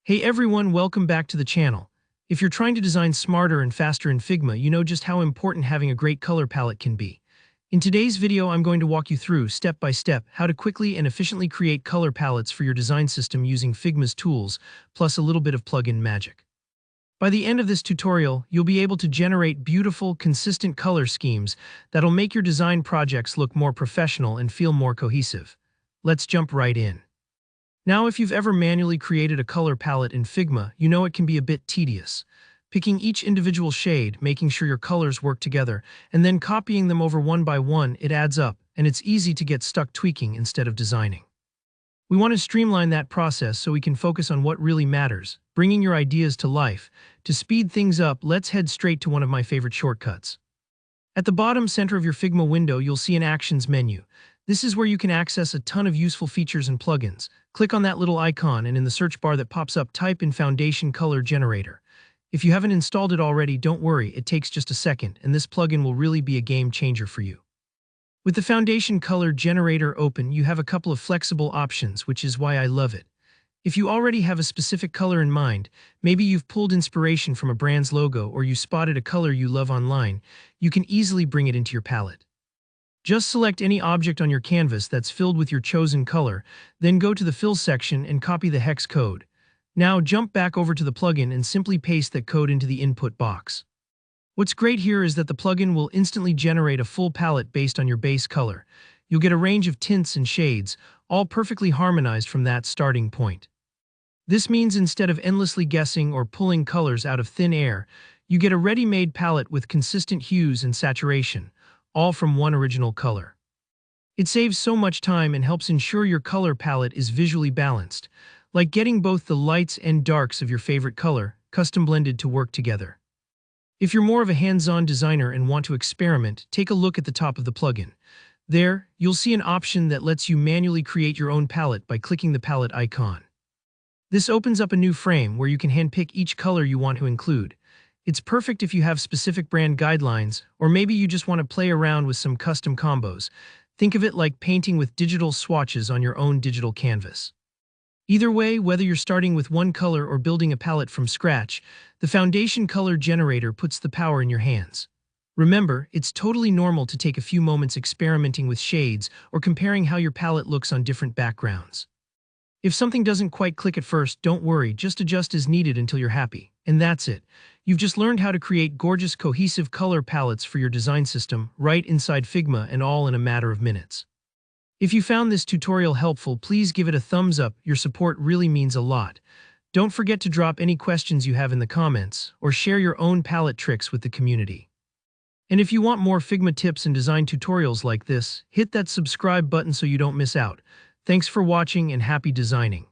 Hey everyone, welcome back to the channel. If you're trying to design smarter and faster in Figma, you know just how important having a great color palette can be. In today's video, I'm going to walk you through, step by step, how to quickly and efficiently create color palettes for your design system using Figma's tools, plus a little bit of plugin magic. By the end of this tutorial, you'll be able to generate beautiful, consistent color schemes that'll make your design projects look more professional and feel more cohesive. Let's jump right in. Now, if you've ever manually created a color palette in Figma, you know it can be a bit tedious. Picking each individual shade, making sure your colors work together, and then copying them over one by one, it adds up, and it's easy to get stuck tweaking instead of designing. We want to streamline that process so we can focus on what really matters, bringing your ideas to life. To speed things up, let's head straight to one of my favorite shortcuts. At the bottom center of your Figma window, you'll see an Actions menu. This is where you can access a ton of useful features and plugins. Click on that little icon, and in the search bar that pops up, type in Foundation Color Generator. If you haven't installed it already, don't worry, it takes just a second, and this plugin will really be a game changer for you. With the Foundation Color Generator open, you have a couple of flexible options, which is why I love it. If you already have a specific color in mind, maybe you've pulled inspiration from a brand's logo or you spotted a color you love online, you can easily bring it into your palette. Just select any object on your canvas that's filled with your chosen color, then go to the Fill section and copy the hex code. Now jump back over to the plugin and simply paste that code into the input box. What's great here is that the plugin will instantly generate a full palette based on your base color. You'll get a range of tints and shades, all perfectly harmonized from that starting point. This means instead of endlessly guessing or pulling colors out of thin air, you get a ready-made palette with consistent hues and saturation, all from one original color. It saves so much time and helps ensure your color palette is visually balanced, like getting both the lights and darks of your favorite color, custom blended to work together. If you're more of a hands-on designer and want to experiment, take a look at the top of the plugin. There, you'll see an option that lets you manually create your own palette by clicking the palette icon. This opens up a new frame where you can handpick each color you want to include. It's perfect if you have specific brand guidelines, or maybe you just want to play around with some custom combos. Think of it like painting with digital swatches on your own digital canvas. Either way, whether you're starting with one color or building a palette from scratch, the Foundation Color Generator puts the power in your hands. Remember, it's totally normal to take a few moments experimenting with shades or comparing how your palette looks on different backgrounds. If something doesn't quite click at first, don't worry, just adjust as needed until you're happy. And that's it. You've just learned how to create gorgeous, cohesive color palettes for your design system right inside Figma, and all in a matter of minutes. If you found this tutorial helpful, please give it a thumbs up. Your support really means a lot. Don't forget to drop any questions you have in the comments, or share your own palette tricks with the community. And if you want more Figma tips and design tutorials like this, hit that subscribe button so you don't miss out. Thanks for watching and happy designing.